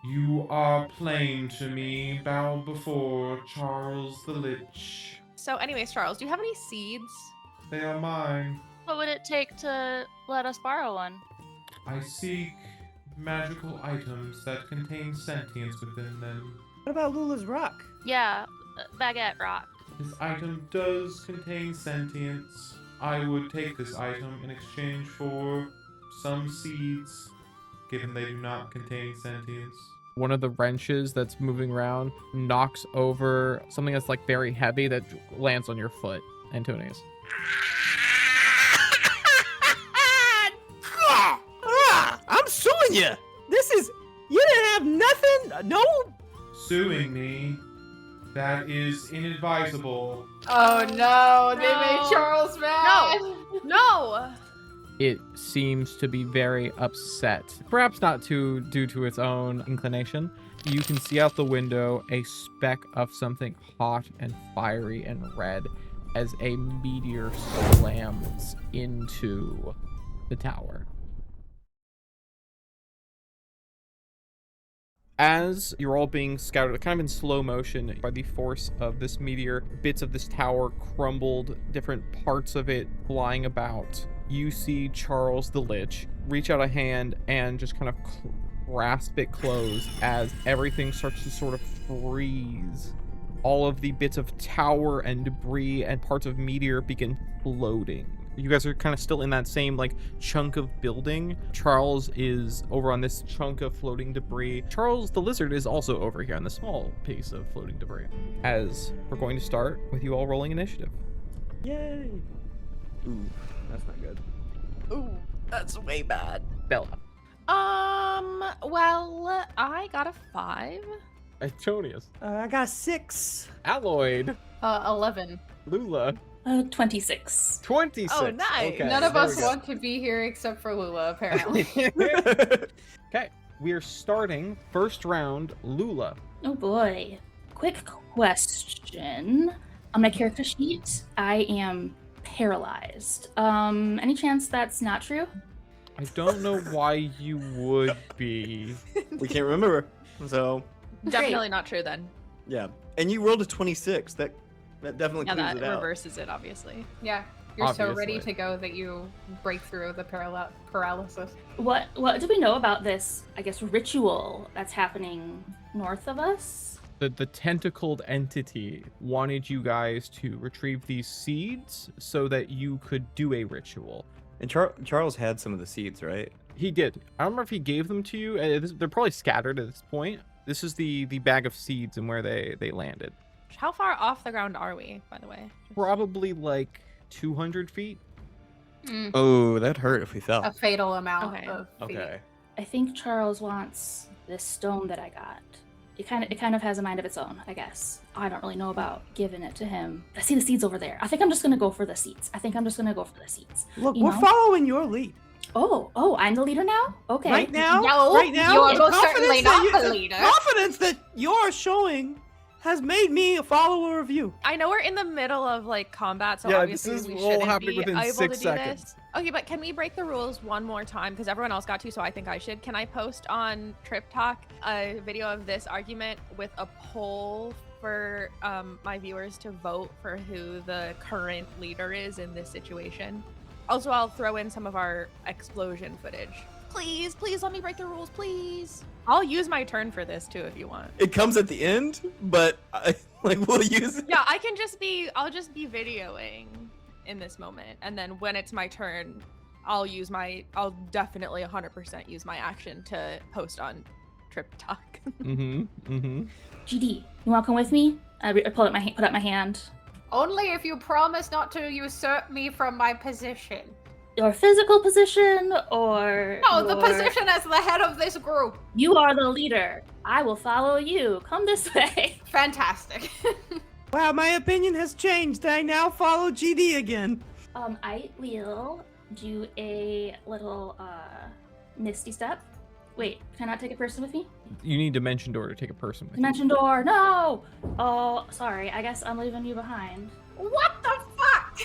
You are plain to me. Bow before Charles the Lich. So anyways, Charles, do you have any seeds? They are mine. What would it take to let us borrow one? I seek magical items that contain sentience within them. What about Lula's rock? Yeah, baguette rock. This item does contain sentience. I would take this item in exchange for some seeds, given they do not contain sentience. One of the wrenches that's moving around knocks over something that's like very heavy that lands on your foot, Antonius. I'm suing you. You didn't have nothing. No. Suing me? That is inadvisable. Oh no, they No. made Charles mad. No! It seems to be very upset, perhaps not due to its own inclination. You can see out the window a speck of something hot and fiery and red as a meteor slams into the tower. As you're all being scouted, kind of in slow motion by the force of this meteor, bits of this tower crumbled, different parts of it flying about. You see Charles the Lich reach out a hand and just kind of grasp it close as everything starts to sort of freeze. All of the bits of tower and debris and parts of meteor begin floating. You guys are kind of still in that same like chunk of building. Charles is over on this chunk of floating debris. Charles the Lizard is also over here on the small piece of floating debris. As we're going to start with you all rolling initiative. Yay. Ooh, that's not good. Ooh, that's way bad. Bella. Well, I got a 5. Antonius. I got 6. Alloyd. 11. Lula. 26. 26. Oh, nice. Okay, None of there us we go. want to be here except for Lula, apparently. Okay, we are starting first round. Lula. Oh boy. Quick question. On my character sheet, I am paralyzed. Any chance that's not true? I don't know why you would be. We can't remember. So, Definitely not true then. yeah. And you rolled a 26. That definitely Yeah, clears that it out. reverses it, obviously. Yeah, you're so ready Obviously. to go that you break through the paralysis. What do we know about this, I guess, ritual that's happening north of us? The tentacled entity wanted you guys to retrieve these seeds so that you could do a ritual. And Charles had some of the seeds, right? He did. I don't remember if he gave them to you. They're probably scattered at this point. This is the bag of seeds and where they landed. How far off the ground are we, by the way? Probably like 200 feet. Oh, that hurt if we fell. A fatal amount Okay. of feet. Okay. I think Charles wants this stone that I got. It kind of has a mind of its own, I guess. I don't really know about giving it to him. I see the seeds over there. I think I'm just gonna go for the seeds. Look, You we're know? following your lead. Oh, I'm the leader now? Okay. Right now, No, right now, you're the most certainly confidence that not the the leader. confidence that you're showing has made me a follower of you. I know we're in the middle of like combat, so Yeah, obviously this is we all shouldn't happening be within able 6 to do seconds. this. Okay, but can we break the rules one more time? Because everyone else got to, so I think I should. Can I post on Trip Talk a video of this argument with a poll for my viewers to vote for who the current leader is in this situation? Also, I'll throw in some of our explosion footage. Please, please let me break the rules, please. I'll use my turn for this too if you want. It comes at the end, but we'll use it. Yeah, I'll just be videoing in this moment, and then when it's my turn, I'll definitely 100% use my action to post on Trip Talk. GD, you wanna come with me? I put up my hand. Only if you promise not to usurp me from my position. Your physical position or No, the your- position as the head of this group. You are the leader. I will follow you. Come this way. Fantastic. Wow, my opinion has changed. I now follow GD again. I will do a little misty step. Wait, can I not take a person with me? You need Dimension Door to take a person with you. Dimension door, no! Oh, sorry. I guess I'm leaving you behind. What the fuck?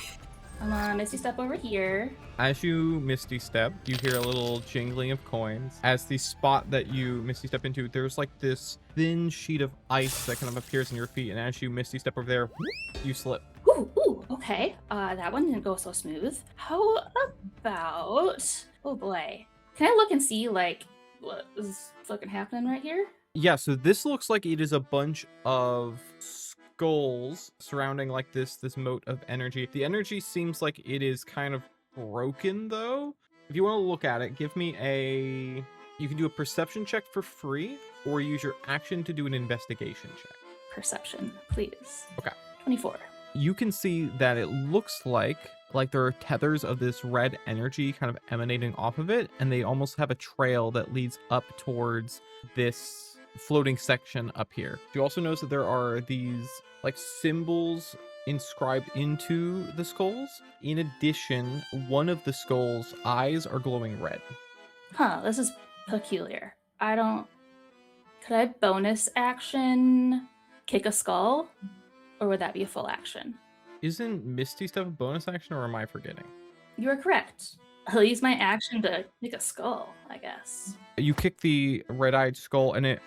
I'm gonna Misty Step over here. As you Misty Step, you hear a little jingling of coins. As the spot that you Misty Step into, there's like this thin sheet of ice that kind of appears in your feet, and as you Misty Step over there, you slip. Ooh, okay. That one didn't go so smooth. How about... Oh boy. Can I look and see, like, what is fucking happening right here? Yeah, so this looks like it is a bunch of skulls surrounding like this moat of energy. The energy seems like it is kind of broken though. If you want to look at it, give me a... You can do a perception check for free, or use your action to do an investigation check. Perception, please. Okay. 24. You can see that it looks like there are tethers of this red energy kind of emanating off of it, and they almost have a trail that leads up towards this floating section up here. You also notice that there are these like symbols inscribed into the skulls. In addition, one of the skulls' eyes are glowing red. Huh, this is peculiar. Could I bonus action kick a skull? Or would that be a full action? Isn't Misty Step a bonus action, or am I forgetting? You are correct. I'll use my action to kick a skull, I guess. You kick the red-eyed skull and it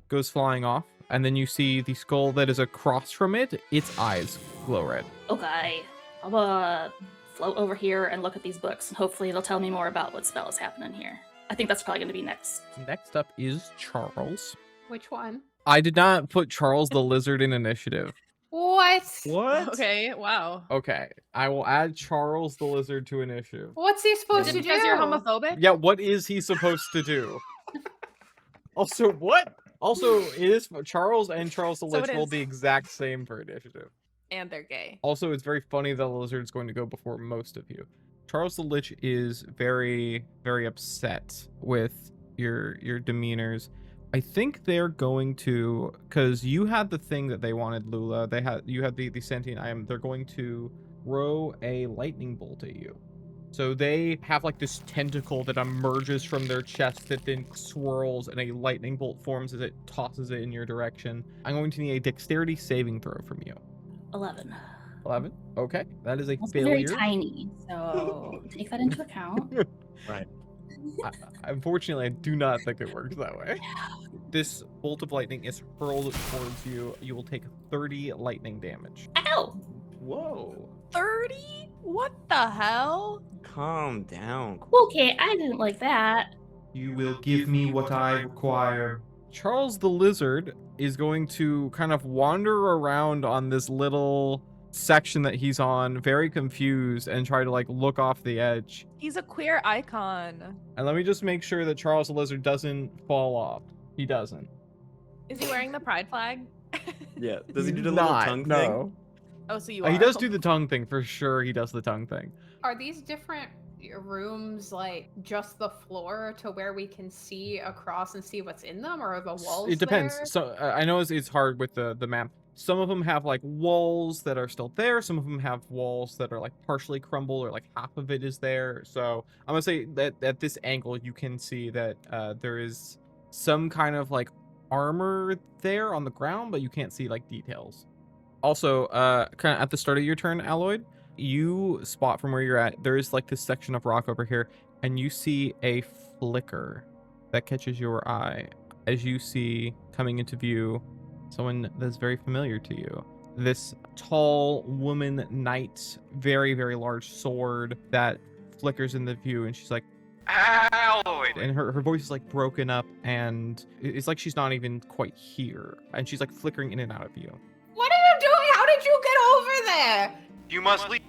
goes flying off, and then you see the skull that is across from it, its eyes glow red. Okay. I'll float over here and look at these books, and hopefully it'll tell me more about what spell is happening here. I think that's probably going to be next. Next up is Charles. Which one? I did not put Charles the Lizard in initiative. What? What? Okay, wow. Okay, I will add Charles the Lizard to initiative. What's he supposed Is to it do? because you're homophobic? Yeah, what is he supposed to do? Also, what? Also, it is Charles and Charles the So Lich it rolled is. the exact same for initiative. And they're gay. Also, it's very funny that the Lizard's going to go before most of you. Charles the Lich is very, very upset with your demeanors. I think they're going to, because you had the thing that they wanted, Lula. You had the sentient item. They're going to throw a lightning bolt at you. So they have like this tentacle that emerges from their chest that then swirls, and a lightning bolt forms as it tosses it in your direction. I'm going to need a dexterity saving throw from you. 11. 11. Okay, that is a That's failure. very tiny, so take that into account. Right. Unfortunately, I do not think it works that way. This bolt of lightning is hurled towards you. You will take 30 lightning damage. Ow! Whoa. 30? What the hell? Calm down. Okay, I didn't like that. You will give me what I require. Charles the Lizard is going to kind of wander around on this little section that he's on, very confused, and try to like look off the edge. He's a queer icon. And let me just make sure that Charles the Lizard doesn't fall off. He doesn't. Is he wearing the pride flag? Yeah. Does he do the little tongue thing? No. Oh, so you are. He does do the tongue thing for sure. He does the tongue thing. Are these different rooms like just the floor to where we can see across and see what's in them, or are the walls It depends. there? So I know it's hard with the map. Some of them have like walls that are still there. Some of them have walls that are like partially crumbled, or like half of it is there. So I'm gonna say that at this angle you can see that there is some kind of like armor there on the ground, but you can't see like details. Also, kind of at the start of your turn, Alloyd, you spot from where you're at, there is like this section of rock over here, and you see a flicker that catches your eye as you see coming into view someone that's very familiar to you. This tall woman knight, very, very large sword that flickers in the view, and she's like, Alloyd! And her voice is like broken up, and it's like she's not even quite here, and she's like flickering in and out of view. What are you doing? How did you get over there? You must leave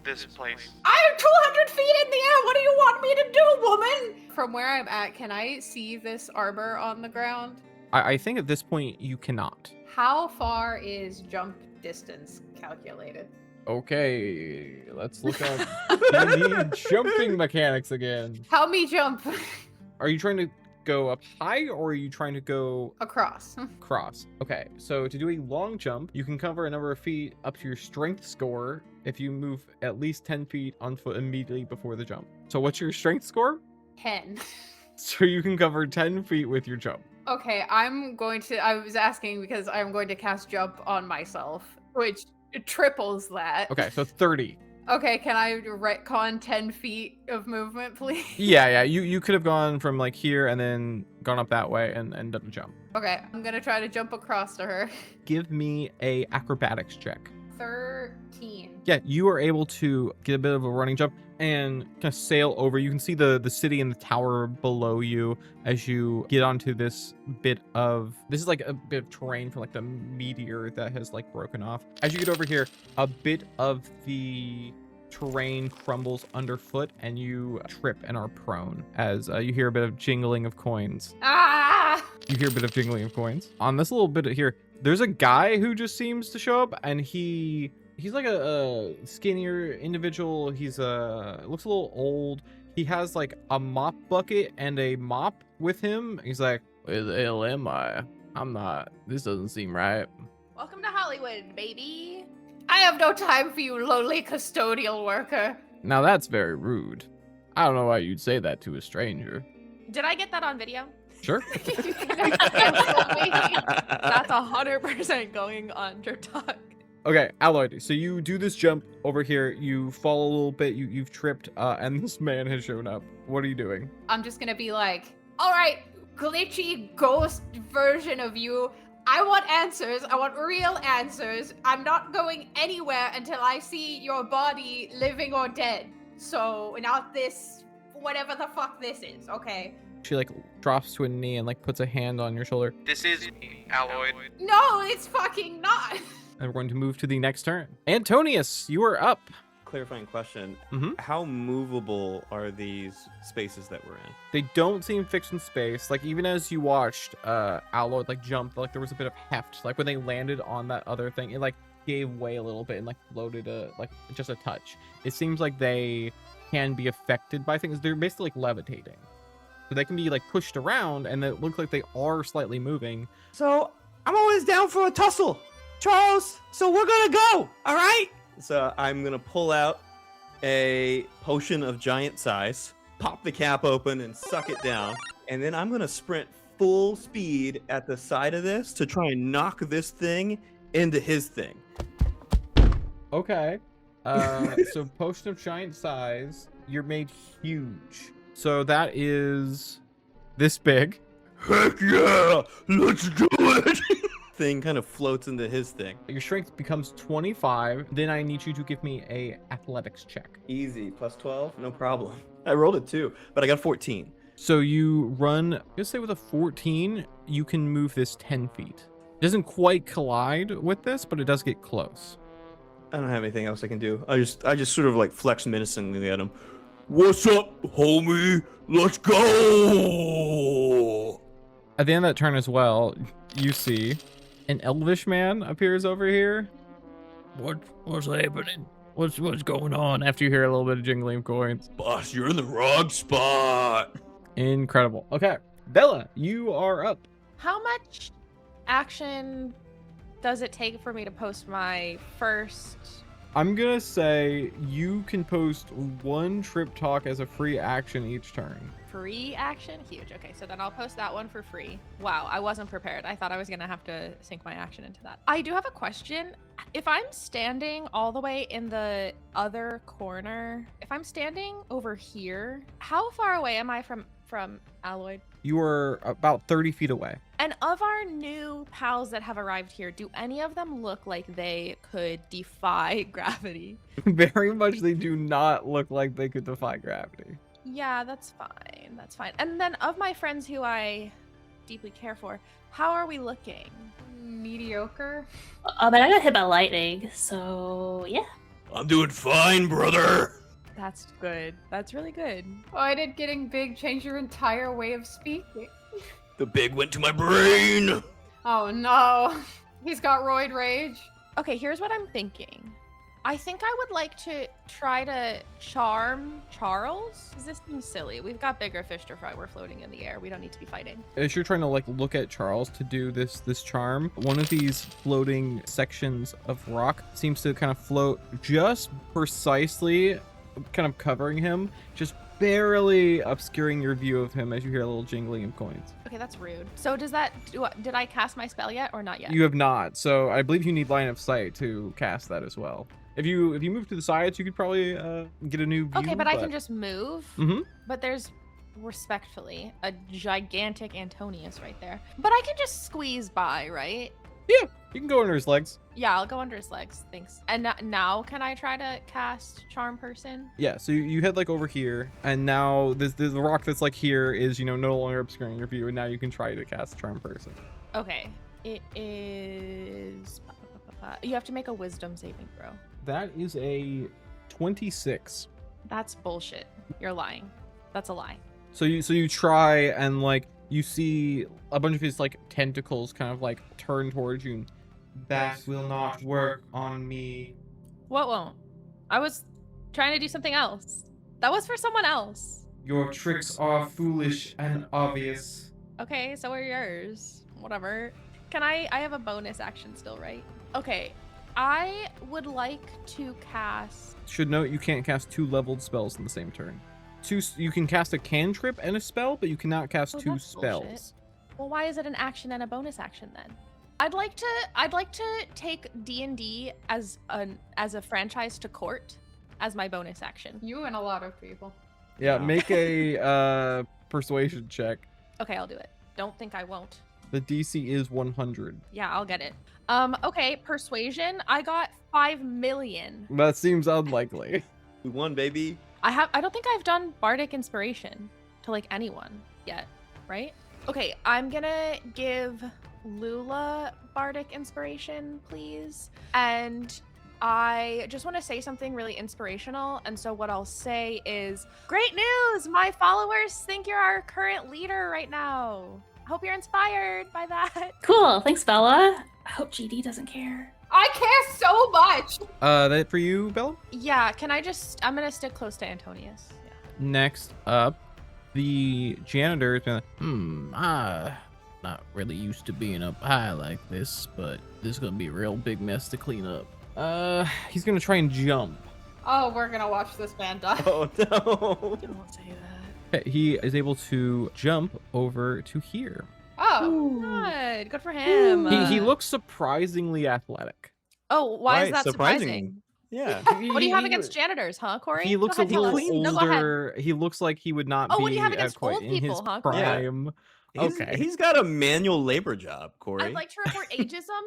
this place. I'm 200 feet in the air. What do you want me to do, woman? From where I'm at, can I see this armor on the ground? I think at this point you cannot. How far is jump distance calculated? Okay, let's look up the jumping mechanics again. Help me jump Are you trying to go up high, or are you trying to go across. cross? Okay, so to do a long jump, you can cover a number of feet up to your strength score if you move at least 10 feet on foot immediately before the jump. So what's your strength score? 10. So you can cover 10 feet with your jump. Okay, I was asking because I'm going to cast jump on myself, which triples that. Okay, so 30. Okay, can I retcon 10 feet of movement, please? Yeah, you could have gone from like here and then gone up that way and done a jump. Okay, I'm gonna try to jump across to her. Give me a acrobatics check. 13. Yeah, you are able to get a bit of a running jump and kind of sail over. You can see the city and the tower below you as you get onto this bit of, this is like a bit of terrain for like the meteor that has like broken off. As you get over here, a bit of the terrain crumbles underfoot and you trip and are prone as you hear a bit of jingling of coins. Ah! You hear a bit of jingling of coins. On this little bit here, there's a guy who just seems to show up, and he's like a skinnier individual. He's looks a little old. He has like a mop bucket and a mop with him. He's like, where the hell am I? I'm not, this doesn't seem right. Welcome to Hollywood, baby. I have no time for you, lowly custodial worker. Now that's very rude. I don't know why you'd say that to a stranger. Did I get that on video? Sure. That's 100% going on Drip Talk. Okay, Alloyd, so you do this jump over here, you fall a little bit, you've tripped, and this man has shown up. What are you doing? I'm just gonna be like, all right, glitchy ghost version of you. I want answers. I want real answers. I'm not going anywhere until I see your body living or dead. So, not this, whatever the fuck this is, okay? She like drops to a knee and like puts a hand on your shoulder. This is me, Alloyd. No, it's fucking not. And we're going to move to the next turn. Antonius, you are up. Clarifying question. Mhm. How movable are these spaces that we're in? They don't seem fixed in space. Like even as you watched Alloyd like jump, like there was a bit of heft. Like when they landed on that other thing, it like gave way a little bit and like floated like just a touch. It seems like they can be affected by things. They're basically like levitating. So they can be like pushed around and it looks like they are slightly moving. So I'm always down for a tussle, Charles. So we're gonna go, all right? So I'm gonna pull out a potion of giant size, pop the cap open and suck it down, and then I'm gonna sprint full speed at the side of this to try and knock this thing into his thing. Okay. So potion of giant size, you're made huge. So that is this big. Heck yeah, let's do it. Thing kind of floats into his thing. Your strength becomes 25. Then I need you to give me a athletics check. Easy, plus 12, no problem. I rolled it too, but I got 14. So you run, just say with a 14, you can move this 10 feet. It doesn't quite collide with this, but it does get close. I don't have anything else I can do. I just sort of like flex menacingly at him. What's up, homie? Let's go! At the end of that turn as well, you see an elvish man appears over here. What's happening? What's going on? After you hear a little bit of jingling of coins. Boss, you're in the wrong spot. Incredible. Okay, Bella, you are up. How much action does it take for me to post my first? I'm gonna say you can post one trip talk as a free action each turn. Free action? Huge. Okay, so then I'll post that one for free. Wow, I wasn't prepared. I thought I was gonna have to sink my action into that. I do have a question. If I'm standing all the way in the other corner, if I'm standing over here, how far away am I from Alloyd? You are about 30 feet away. And of our new pals that have arrived here, do any of them look like they could defy gravity? Very much they do not look like they could defy gravity. Yeah, that's fine. That's fine. And then of my friends who I deeply care for, how are we looking? Mediocre. But I got hit by lightning, so yeah. I'm doing fine, brother. That's good. That's really good. Why did getting big change your entire way of speaking? The big went to my brain. Oh no. He's got roid rage. Okay, here's what I'm thinking. I think I would like to try to charm Charles. This seems silly. We've got bigger fish to fry. We're floating in the air. We don't need to be fighting. As you're trying to like look at Charles to do this charm, one of these floating sections of rock seems to kind of float just precisely, kind of covering him, just barely obscuring your view of him as you hear a little jingling of coins. Okay, that's rude. So does that, did I cast my spell yet or not yet? You have not, so I believe you need line of sight to cast that as well. If you move to the sides, you could probably get a new view. Okay, but I can just move. Mm-hmm. But there's, respectfully, a gigantic Antonius right there. But I can just squeeze by, right? Yeah, you can go under his legs. Yeah, I'll go under his legs. Thanks. And now can I try to cast Charm Person? Yeah, so you head like over here, and now the rock that's like here is, you know, no longer obscuring your view, and now you can try to cast Charm Person. Okay. It is... You have to make a wisdom saving throw. That is a 26. That's bullshit. You're lying. That's a lie. So you try, and like you see a bunch of his like tentacles kind of like turn towards you. That will not work on me. What won't? I was trying to do something else. That was for someone else. Your tricks are foolish and obvious. Okay, so are yours. Whatever. Can I have a bonus action still, right? Okay. I would like to cast... Should note you can't cast 2 leveled spells in the same turn. You can cast a cantrip and a spell, but you cannot cast 2 that's spells. bullshit. Well, why is it an action and a bonus action then? I'd like to take D&D as a franchise to court as my bonus action. You and a lot of people. Yeah, Wow. make a persuasion check. Okay, I'll do it. Don't think I won't. The DC is 100. Yeah, I'll get it. Okay, persuasion. I got 5 million. That seems unlikely. We won, baby. I don't think I've done bardic inspiration to like anyone yet, right? Okay, I'm gonna give Lula bardic inspiration, please. And I just want to say something really inspirational. And so what I'll say is, great news! My followers think you're our current leader right now. I hope you're inspired by that. Cool. Thanks, Bella. I hope GD doesn't care. I care so much. That for you, Bella? Yeah, I'm gonna stick close to Antonius. Yeah. Next up, the janitor is been like, not really used to being up high like this, but this is gonna be a real big mess to clean up. He's gonna try and jump. Oh, we're gonna watch this man die. Oh no. Don't say that. Okay, he is able to jump over to here. Oh, Good for him. He looks surprisingly athletic. Oh, why is Right, that surprising? Yeah. What do you have against janitors, huh, Corey? He looks Go a ahead, tell little us. No, go ahead. older. He looks like he would not Oh, be what do you have against quite old in his people, huh, Corey? prime. Okay. He's got a manual labor job, Corey. I'd like to report ageism.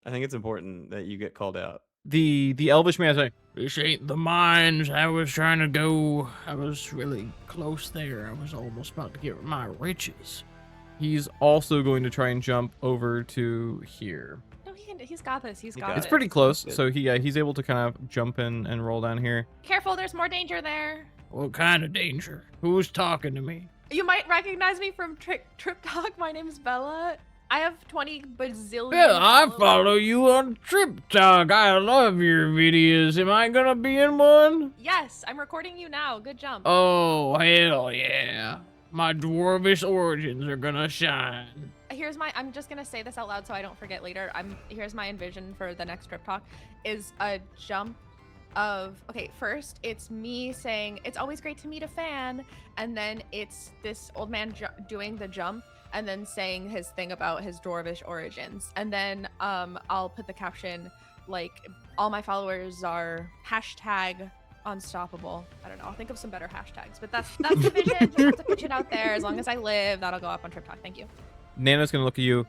I think it's important that you get called out. The elvish man is like, this ain't the mines. I was trying to go. I was really close there. I was almost about to get my riches. He's also going to try and jump over to here. No, he's got this. He's He got got it. It's pretty close, Good. so he's able to kind of jump in and roll down here. Careful, there's more danger there. What kind of danger? Who's talking to me? You might recognize me from Trip Talk. My name's Bella. I have 20 bazillion. Yeah, I followers. follow you on Trip Talk. I love your videos. Am I gonna be in one? Yes, I'm recording you now. Good jump. Oh, hell yeah. My dwarvish origins are gonna shine. I'm just gonna say this out loud so I don't forget later. Here's my envision for the next Trip Talk is a jump of, okay, first it's me saying, it's always great to meet a fan. And then it's this old man doing the jump and then saying his thing about his dwarvish origins. And then I'll put the caption, like, all my followers are #unstoppable. I don't know. I'll think of some better hashtags, but that's the vision. Just have to put it out there. As long as I live, that'll go up on Trip Talk. Thank you. Nana's gonna look at you.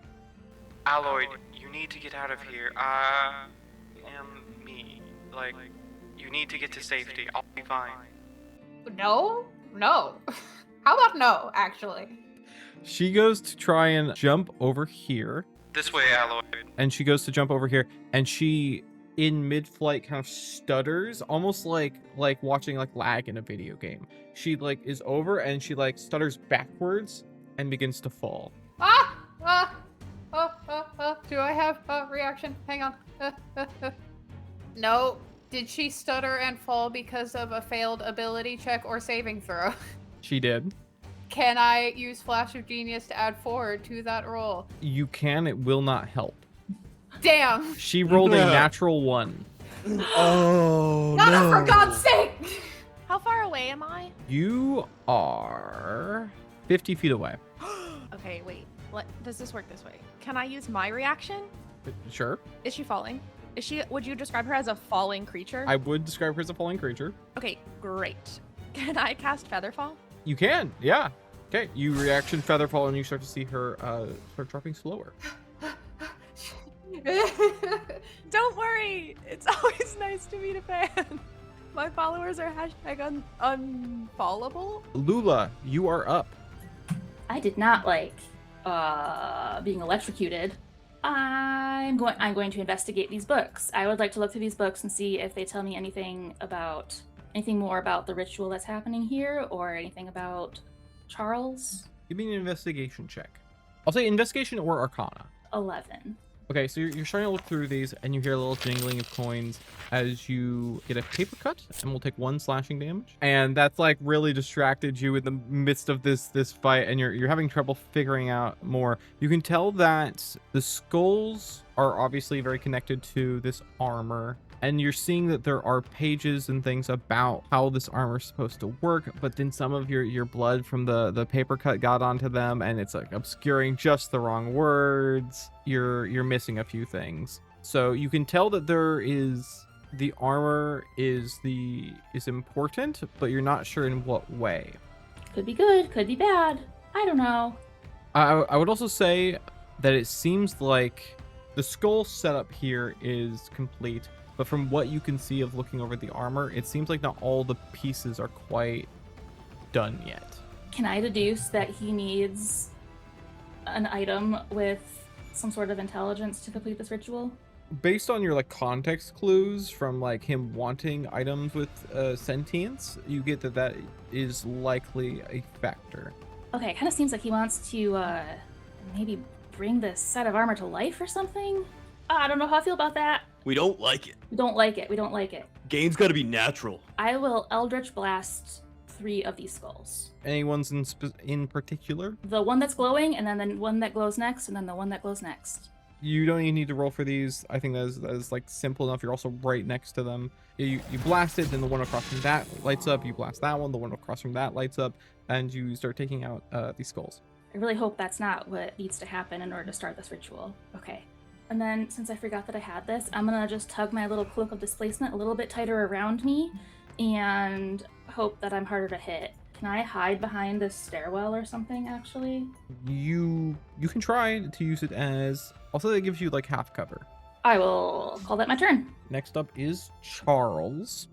Alloyd, you need to get out of here. I am me. Like, you need to get to safety. I'll be fine. no. How about no, actually? She goes to try and jump over here, This way, Alloyd. and she goes to jump over here, and she, in mid-flight, kind of stutters, almost like watching like lag in a video game. She like is over, and she like stutters backwards and begins to fall. Do I have a reaction? Hang on. No. Did she stutter and fall because of a failed ability check or saving throw? She did. Can I use Flash of Genius to add forward to that roll? You can. It will not help. Damn! She rolled a No. natural 1. Oh Nana, no. for God's sake! How far away am I? You are 50 feet away. Okay, wait. Does this work this way? Can I use my reaction? Sure. Is she falling? Is she? Would you describe her as a falling creature? I would describe her as a falling creature. Okay, great. Can I cast Featherfall? You can, yeah. Okay, you reaction Featherfall, and you start to see her start dropping slower. Don't worry. It's always nice to meet a fan. My followers are unfollowable. Lula, you are up. I did not like being electrocuted. I'm going to investigate these books. I would like to look through these books and see if they tell me anything more about the ritual that's happening here, or anything about Charles. Give me an investigation check. I'll say investigation or arcana. 11. Okay, so you're starting to look through these, and you hear a little jingling of coins as you get a paper cut, and we'll take 1 slashing damage. And that's like really distracted you in the midst of this fight, and you're having trouble figuring out more. You can tell that the skulls are obviously very connected to this armor, and you're seeing that there are pages and things about how this armor is supposed to work, but then some of your blood from the paper cut got onto them, and it's like obscuring just the wrong words. You're missing a few things. So you can tell that the armor is important, but you're not sure in what way. Could be good, could be bad. I don't know. I would also say that it seems like the skull setup here is complete, but from what you can see of looking over the armor, it seems like not all the pieces are quite done yet. Can I deduce that he needs an item with some sort of intelligence to complete this ritual? Based on your like context clues from like him wanting items with sentience, you get that is likely a factor. Okay, it kind of seems like he wants to maybe bring this set of armor to life or something. I don't know how I feel about that. We don't like it. We don't like it. We don't like it. Game's gotta be natural. I will Eldritch Blast 3 of these skulls. Any ones in particular? The one that's glowing, and then the one that glows next, and then the one that glows next. You don't even need to roll for these. I think that is like simple enough. You're also right next to them. You blast it, then the one across from that lights up. You blast that one, the one across from that lights up, and you start taking out these skulls. I really hope that's not what needs to happen in order to start this ritual. Okay. And then, since I forgot that I had this, I'm gonna just tug my little cloak of displacement a little bit tighter around me and hope that I'm harder to hit. Can I hide behind this stairwell or something, actually? You can try to use it as... Also, that gives you like half cover. I will call that my turn. Next up is Charles.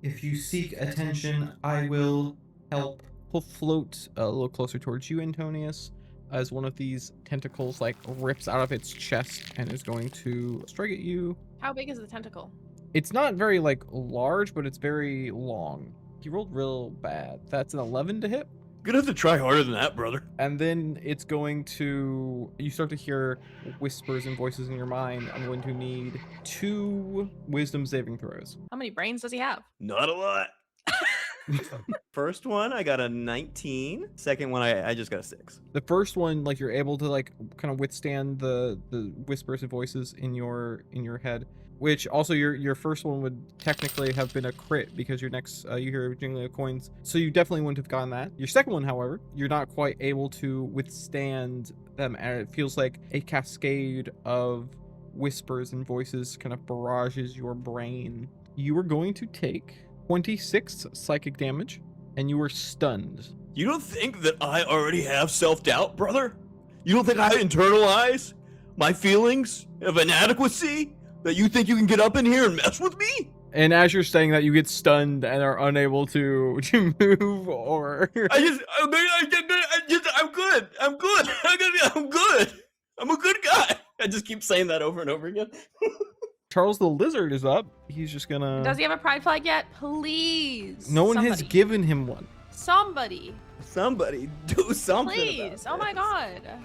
If you seek attention, I will help. He'll float a little closer towards you, Antonius, as one of these tentacles like rips out of its chest and is going to strike at you. How big is the tentacle? It's not very like large, but it's very long. He rolled real bad. That's an 11 to hit. Gonna have to try harder than that, brother. And then it's going to... You start to hear whispers and voices in your mind. I'm going to need 2 wisdom saving throws. How many brains does he have? Not a lot. First one, I got a 19. Second one, I just got a 6. The first one, like you're able to like kind of withstand the whispers and voices in your head. Which also your first one would technically have been a crit because your next you hear jingling of coins, so you definitely wouldn't have gotten that. Your second one, however, you're not quite able to withstand them, and it feels like a cascade of whispers and voices kind of barrages your brain. You are going to take 26 psychic damage, and you are stunned. You don't think that I already have self-doubt, brother? You don't think I internalize my feelings of inadequacy? That you think you can get up in here and mess with me? And as you're saying that, you get stunned and are unable to move or... I'm good. I'm good. I'm good. I'm a good guy. I just keep saying that over and over again. Charles the Lizard is up. He's just gonna... Does he have a pride flag yet? Please. No one has somebody. given him one. Somebody. Somebody do something. Please. About Oh my this. god.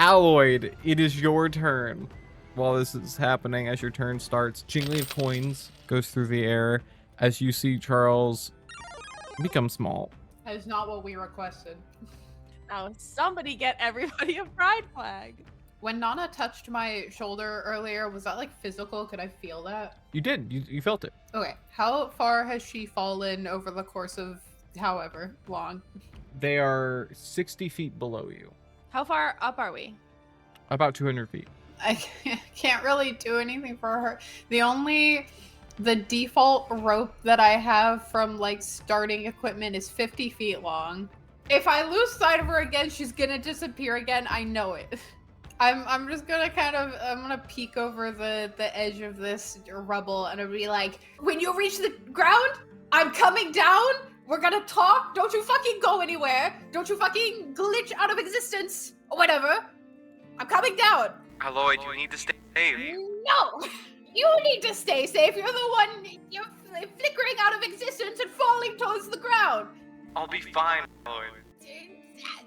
Alloyd, it is your turn. While this is happening, as your turn starts, jingling of coins goes through the air as you see Charles become small. That is not what we requested. Now somebody get everybody a pride flag. When Nana touched my shoulder earlier, was that like physical? Could I feel that? You did. You felt it. Okay. How far has she fallen over the course of however long? They are 60 feet below you. How far up are we? About 200 feet. I can't really do anything for her. The default rope that I have from like starting equipment is 50 feet long. If I lose sight of her again, she's gonna disappear again. I know it. I'm just gonna I'm gonna peek over the edge of this rubble and I'll be like, when you reach the ground, I'm coming down. We're gonna talk. Don't you fucking go anywhere. Don't you fucking glitch out of existence or whatever. I'm coming down. Aloy, you need to stay safe. No, you need to stay safe. You're the one. You're flickering out of existence and falling towards the ground. I'll be fine, Aloy.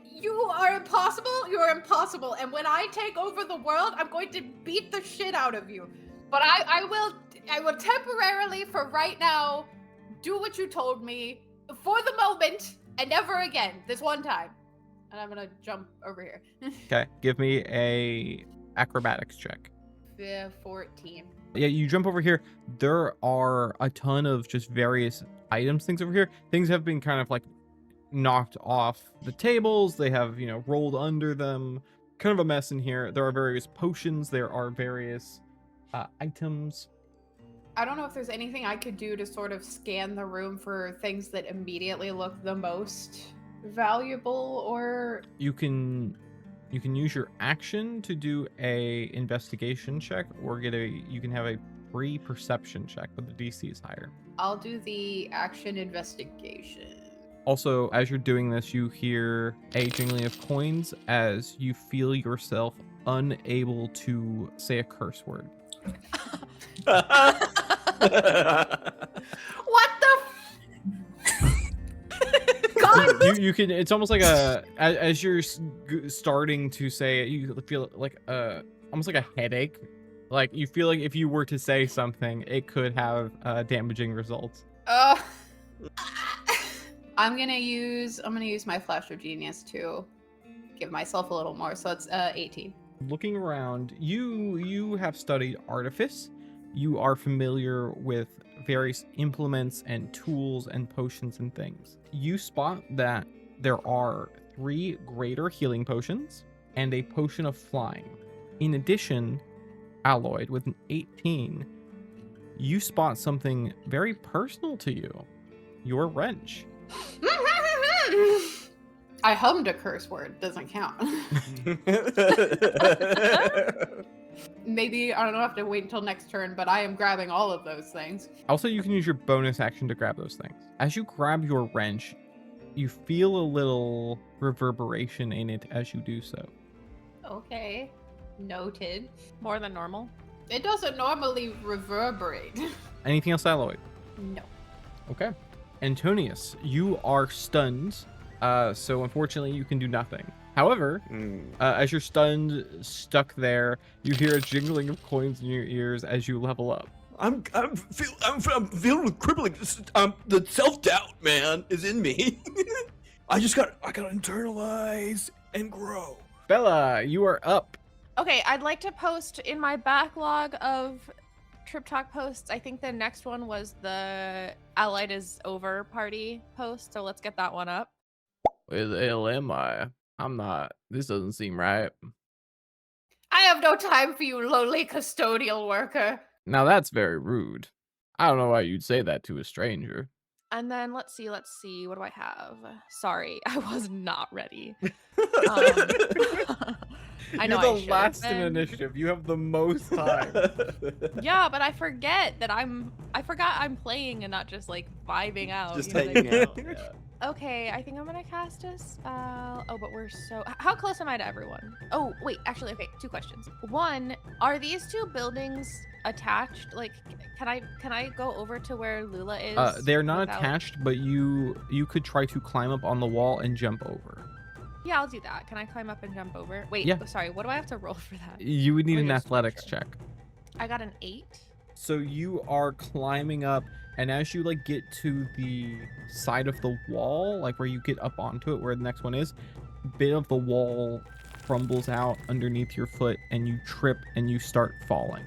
You are impossible. You are impossible. And when I take over the world, I'm going to beat the shit out of you. But I will temporarily, for right now, do what you told me for the moment and never again. This one time. And I'm gonna jump over here. Okay, give me a acrobatics check. 14. Yeah, you jump over here. There are a ton of just various things over here. Things have been kind of like knocked off the tables. They have, rolled under them. Kind of a mess in here. There are various potions. There are various items. I don't know if there's anything I could do to sort of scan the room for things that immediately look the most valuable, or You can use your action to do a investigation check, or you can have a pre-perception check, but the DC is higher. I'll do the action investigation. Also, as you're doing this, you hear a jingling of coins as you feel yourself unable to say a curse word. What the God? You can. It's almost like as you're starting to say it, you feel like almost like a headache. Like you feel like if you were to say something, it could have damaging results. I'm gonna use my flash of genius to give myself a little more. So it's 18. Looking around, you have studied artifice. You are familiar with various implements and tools and potions and things. You spot that there are 3 greater healing potions and a potion of flying. In addition, Alloyed, with an 18, you spot something very personal to you. Your wrench. I hummed a curse word. Doesn't count. Maybe I don't know. I have to wait until next turn, but I am grabbing all of those things. Also, you can use your bonus action to grab those things. As you grab your wrench, you feel a little reverberation in it as you do so. Okay. Noted. More than normal. It doesn't normally reverberate. Anything else, Alloyed? No. Okay. Antonius, you are stunned, so unfortunately you can do nothing. However, as you're stuck there, you hear a jingling of coins in your ears as you level up. I'm filled with crippling. The self-doubt, man, is in me. I gotta internalize and grow. Bella, you are up. Okay, I'd like to post in my backlog of Trip Talk posts. I think the next one was the Allied is Over party post, so let's get that one up. Where the hell am I? I'm not. This doesn't seem right. I have no time for you, lowly custodial worker. Now that's very rude. I don't know why you'd say that to a stranger. And then let's see. What do I have? Sorry, I was not ready. I know. You're the last in initiative. You have the most time. Yeah, but I forget that I forgot I'm playing and not just like vibing out. Just you know what I hanging mean? out. Yeah. Okay, I think I'm gonna cast a spell. Oh, but we're so. How close am I to everyone? Oh, wait, actually, okay, 2 questions. One, are these 2 buildings attached? Like, can I go over to where Lula is? They're not without... attached, but you could try to climb up on the wall and jump over. Yeah, I'll do that. Can I climb up and jump over? Wait, yeah. Sorry, what do I have to roll for that? You would need an just athletics check. I got an 8. So you are climbing up, and as you like get to the side of the wall, like where you get up onto it, where the next one is, a bit of the wall crumbles out underneath your foot, and you trip and you start falling.